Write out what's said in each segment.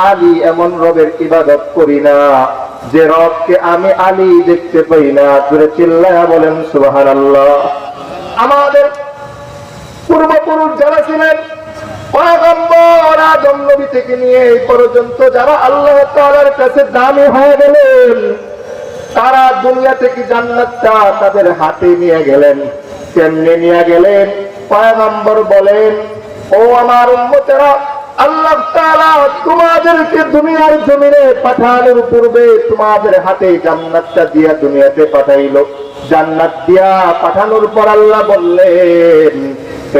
আলী এমন রবের ইবাদত করি না যে রবকে আমি আলী দেখতে পাই না। জোরে চিল্লায়া বলেন সুবহানাল্লাহ। আমাদের পূর্বপুরুষ যারা ছিলেন, পয়গম্বর আদম নবী থেকে নিয়ে এই পর্যন্ত যারা আল্লাহ তাআলার কাছে দামি হয়ে গেলেন, তারা দুনিয়া থেকে জান্নাতটা তাদের হাতে নিয়ে গেলেন। কেমনে নিয়ে গেলেন? পয়গম্বর বলেন, ও আমার উম্মতেরা, আল্লাহ তাআলা তোমাদেরকে দুনিয়ার জমিনে পাঠানোর পূর্বে তোমাদের হাতে জান্নাতটা দিয়া দুনিয়াতে পাঠাইলো। জান্নাত দিয়া পাঠানোর পর আল্লাহ বললেন,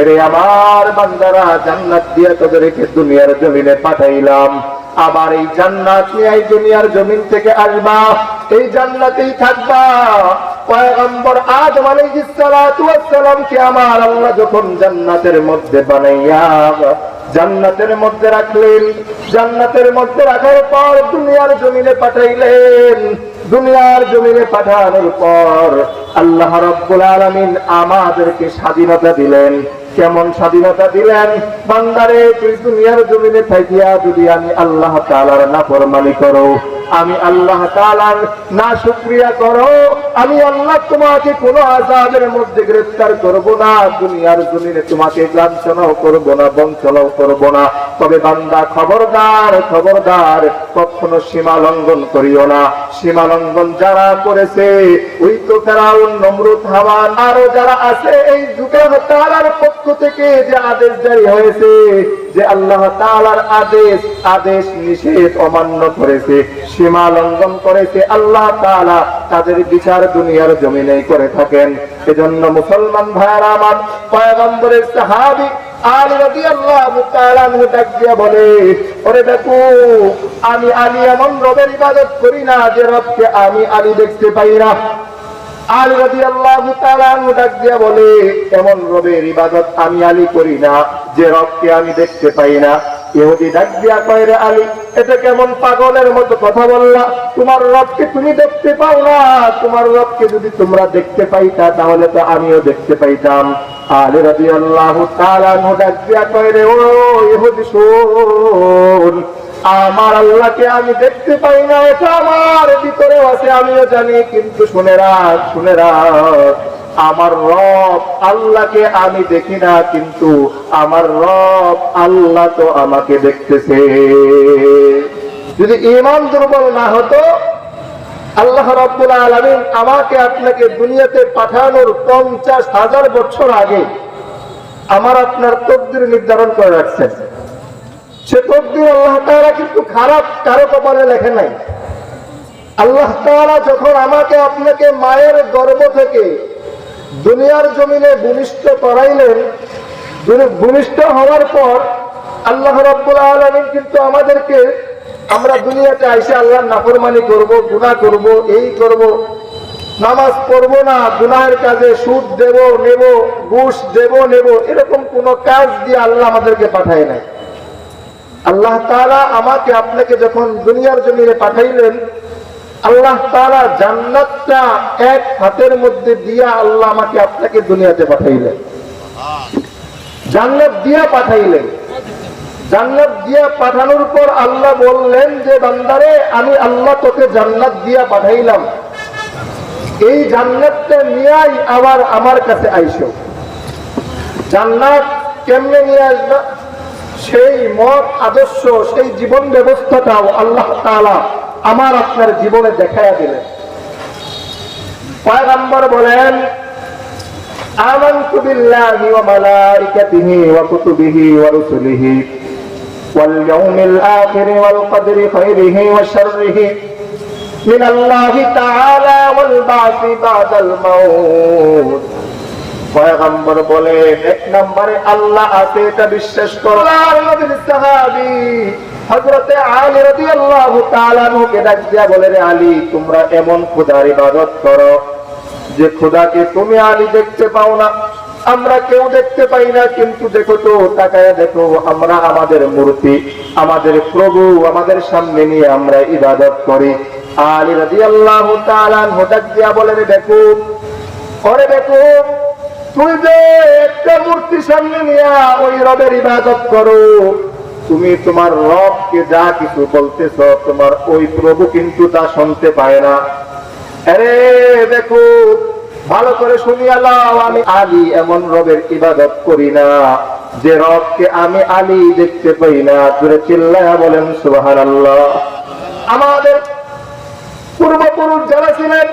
রে আমার বান্দারা, জান্নাত দিয়া তোদেরকে দুনিয়ার জমিনে পাঠাইলাম, আবার এই জান্নাত নিয়ে এই দুনিয়ার জমিন থেকে আসবা, এই জান্নাতেই থাকবা। পয়গম্বর আদম আলাইহিস সালাতু ওয়াস সালামকে আমার আল্লাহ যখন জান্নাতের মধ্যে বানাইয়া জান্নাতের মধ্যে রাখলেন, জান্নাতের মধ্যে রাখার পর দুনিয়ার জমিনে পাঠাইলেন। দুনিয়ার জমিনে পাঠানোর পর আল্লাহ রাব্বুল আলামিন আমাদেরকে স্বাধীনতা দিলেন। কেমন স্বাধীনতা দিলেন? বান্দারে, তুই দুনিয়ার জমিনে থাকিয়া যদি আমি আল্লাহ তাআলার নাফরমানি করো, আমি আল্লাহ তাআলার নাশুকরিয়া করো, আমি আল্লাহ তোমাকে কোনো আযাবের মধ্যে গ্রেফতার করব না, দুনিয়ার জমিনে তোমাকে লাঞ্ছনাও করব না, বঞ্চনাও করব না। তবে বান্দা, খবরদার খবরদার, কখনো সীমা লঙ্ঘন করিও না। সীমা লঙ্ঘন যারা করেছে, ওই তো ফেরাউন, নমরুদ, হামান, আরো যারা আছে, এই যুগে তাআলার পক্ষ থেকে যে আদেশ জারি হয়েছে, যে আল্লাহ তাআলার আদেশ নিষেধ অমান্য করেছে, সীমা লঙ্ঘন করেছে, আল্লাহ তাআলা তাদের বিচার দুনিয়ার জমিনে করে থাকেন। এজন্য মুসলমান ভাইরা আমার, পয়গম্বরের সাহাবী আলী রাদিয়াল্লাহু তাআলা আনহু ডাক দিয়া বলে, ওরে দেখো, আমি আলী এমন রবের ইবাদত করি না যে রবকে আমি আলী দেখতে পাই না। আলী রাদিয়াল্লাহু তাআলা আনহু ডাক দিয়া বলে, এমন রবের ইবাদত আমি আলী করি না যে রবকে আমি দেখতে পাই না। ইহুদি ডাক দিয়া কয়, রে আলী, এটা কেমন পাগলের মতো কথা বললা? তোমার রবকে তুমি দেখতে পাও না? তোমার রবকে যদি তোমরা দেখতে পাইতা তাহলে তো আমিও দেখতে পাইতাম। আলী রাদিয়াল্লাহু তাআলা আনহু ডাক দিয়া কয়, রে ও ইহুদি, শোন, আমার আল্লাহকে আমি দেখতে পাই না, এটা আমার ভিতরে আছে, আমিও জানি, কিন্তু শুনে রাখ, শুনে রাখ, আমার রব আল্লাহকে আমি দেখি না, কিন্তু আমার রব আল্লাহ তো আমাকে দেখতেছে। যদি ঈমান দুর্বল না হতো, আল্লাহ রাব্বুল আলামিন আমাকে আপনাকে দুনিয়াতে পাঠানোর 50,000 বছর আগে আমার আপনার তকদির নির্ধারণ করে রাখছেন। সে তকদির আল্লাহ তাআলা কিন্তু খারাপ কারো কপালে লেখে নাই। আল্লাহ তাআলা যখন আমাকে আপনাকে মায়ের গর্ভ থেকে দুনিয়ার জমিনে ভূমিষ্ঠ করাইলেন, ভূমিষ্ঠ হওয়ার পর আল্লাহ রাব্বুল আলামিন কিন্তু আমাদেরকে, আমরা দুনিয়াতে আইসা আল্লাহর নাফরমানি করব, গুনাহ করব, এই করব, নামাজ পড়বো না, গুনাহের কাজে সুদ দেব নেব, ঘুষ দেব নেব, এরকম কোন কাজ দিয়ে আল্লাহ আমাদেরকে পাঠায় নাই। আল্লাহ তাআলা আমাকে আপনাকে যখন দুনিয়ার জমিনে পাঠাইলেন, আল্লাহ তাআলা জান্নাতটা এক হাতের মধ্যে দিয়া আল্লাহ আমাকে আপনাকে দুনিয়াতে পাঠাইলেন। জান্নাত দিয়া পাঠাইলেন। জান্নাত দিয়া পাঠানোর পর আল্লাহ বললেন যে, বান্দারে, আমি আল্লাহ তোকে জান্নাত দিয়া পাঠাইলাম, এই জান্নাতটা নিয়েই আবার আমার কাছে আইসো। জান্নাত কেমনে নিয়ে আসবা? সেই মত আদর্শ, সেই জীবন ব্যবস্থাটাও আল্লাহ তাআলা আমার আপনার জীবনে দেখাইয়া দিলেন। পয়গম্বর বলেন, আমানতু বিল্লাহি ওয়া মালাইকাতিহি ওয়া কুতুবিহি ওয়া রুসুলিহি ওয়াল ইয়াউমিল আখির ওয়াল কদরি খাইরিহি ওয়া শাররিহি মিনাল্লাহি তাআলা ওয়াল বাসি বাদাল মাউত। পয়গম্বর বলে, এক নম্বরে আল্লাহ আছে, এটা বিশ্বাস করো। আল্লাহর নবীর সাহাবী হযরত আলী রাদিয়াল্লাহু তাআলা আনহুকে ডাক দিয়া বলে, রে আলী, তোমরা এমন খোদার ইবাদত করো যে খোদাকে তুমি আলী দেখতে পাও না, আমরা কেউ দেখতে পাই না, কিন্তু দেখো তো, তাকায়া দেখো, আমরা আমাদের মূর্তি, আমাদের প্রভু আমাদের সামনে নিয়ে আমরা ইবাদত করি। আলী রাদিয়াল্লাহু তাআলা আনহু ডাক দিয়া বলে, দেখো, ওরে দেখো, তুই যে একটা মূর্তি সামনে নিয়ে ওই রবের ইবাদত করো, তুমি তোমার রবকে যা কিছু বলতেছ তোমার ওই প্রভু কিন্তু তা শুনতে পায় না। আরে দেখো ভালো করে শুনিয়া লাও, আমি আলী এমন রবের ইবাদত করি না যে রবকে আমি আলী দেখতে পাই না। জোরে চিল্লায়া বলেন সুবহানাল্লাহ। আমাদের পূর্বপুরুষ যারা ছিলেন,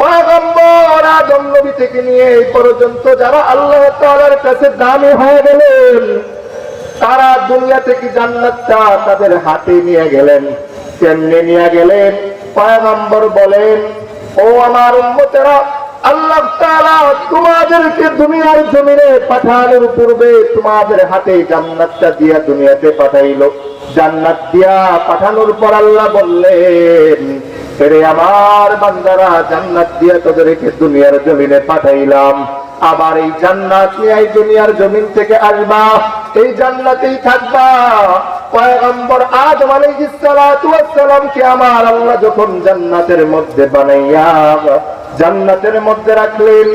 পয়গম্বর আদম নবী থেকে নিয়ে এই পর্যন্ত যারা আল্লাহ তাআলার কাছে দামি হয়ে গেলেন, তারা দুনিয়া থেকে জান্নাতটা তাদের হাতে নিয়ে গেলেন। কেমনে নিয়ে গেলেন? পয়গম্বর বলেন, ও আমার উম্মতেরা, আল্লাহ তাআলা তোমাদেরকে দুনিয়ার জমিনে পাঠানোর পূর্বে তোমাদের হাতে জান্নাতটা দিয়া দুনিয়াতে পাঠাইলো। জান্নাত দিয়া পাঠানোর পর আল্লাহ বললেন, এরে আমার বান্দারা, জান্নাত দিয়া তোদেরকে দুনিয়ার জমিনে পাঠাইলাম, আবার এই জান্নাত নিয়ে এই দুনিয়ার জমিন থেকে আসবা, এই জান্নাতেই থাকবা। পয়গম্বর আদম আলাইহিস সালাতু ওয়াস সালামকে আমার আল্লাহ যখন জান্নাতের মধ্যে বানাইয়া জান্নাতের মধ্যে রাখলেন,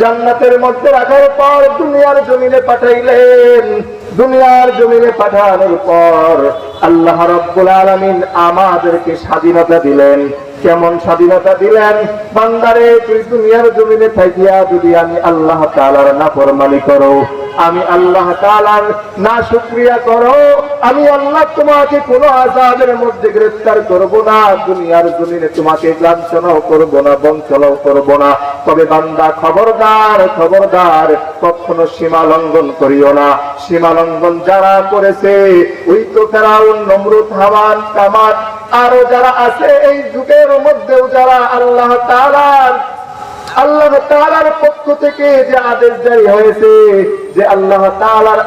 জান্নাতের মধ্যে রাখার পর দুনিয়ার জমিনে পাঠাইলেন। দুনিয়ার জমিনে পাঠানোর পর আল্লাহ রাব্বুল আলামিন আমাদেরকে স্বাধীনতা দিলেন। কেমন স্বাধীনতা দিলেন? বান্দারে, তুই দুনিয়ার জমিনে থাকিয়া যদি আমি আল্লাহ তাআলার নাফরমানি করো, আমি আল্লাহ তাআলার নাশুকরিয়া করো, আমি আল্লাহ তোমাকে কোনো আযাবের মধ্যে গ্রেফতার করব না, দুনিয়ার জমিনে তোমাকে লাঞ্ছনাও করব না, বঞ্চনাও করব না। তবে বান্দা খবরদার, খবরদার, কখনো সীমা লঙ্ঘন করিও না। সীমা লঙ্ঘন যারা করেছে, ওই তো ফেরাউন, নমরুদ, হামান, কামাত, আরো যারা আছে এই যুগের মধ্যেও যারা আল্লাহ তাআলার পক্ষ থেকে যে আদেশ জারি হয়েছে, যে আল্লাহ তাআলার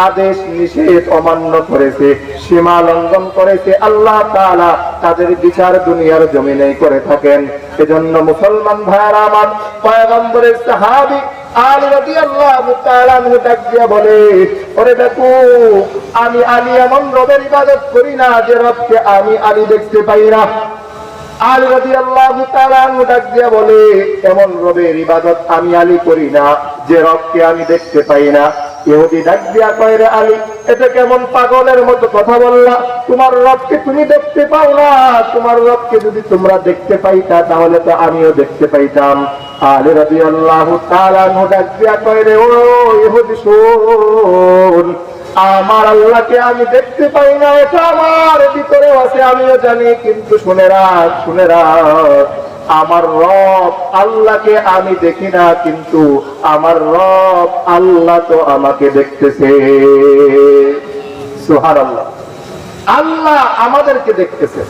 আদেশ নিষেধ অমান্য করেছে, সীমা লঙ্ঘন করেছে, আল্লাহ তাআলা তাদের বিচার দুনিয়ার জমিনে করে থাকেন। এজন্য মুসলমান ভাইরা আমার, পয়গম্বরের সাহাবী আলী রাদিয়াল্লাহু তাআলা আনহু ডাক দিয়া বলে, ওরে দেখো, আমি আলী এমন রবের ইবাদত করি না যে রবকে আমি আলী দেখতে পাই না। আলী রাদিয়াল্লাহু তাআলা আনহু ডাক দিয়া বলে, এমন রবের ইবাদত আমি আলী করি না যে রবকে আমি দেখতে পাই না। ইহুদি ডাক দিয়া কয়, রে আলী, এটা কেমন পাগলের মতো কথা বললা? তোমার রবকে তুমি দেখতে পাও না? তোমার রবকে যদি তোমরা দেখতে পাইতা তাহলে তো আমিও দেখতে পাইতাম। আলী রাদিয়াল্লাহু তাআলা আনহু ডাক দিয়া কয়, রে ও ইহুদি, শোন, আমার আল্লাহকে আমি দেখতে পাই না, এটা আমার ভিতরে আছে, আমিও জানি, কিন্তু শুনে রাখ, শুনে রাখ, আমার রব আল্লাহকে আমি দেখি না, কিন্তু আমার রব আল্লাহ তো আমাকে দেখতেছে। সুবহানাল্লাহ, আল্লাহ আমাদেরকে দেখতেছে।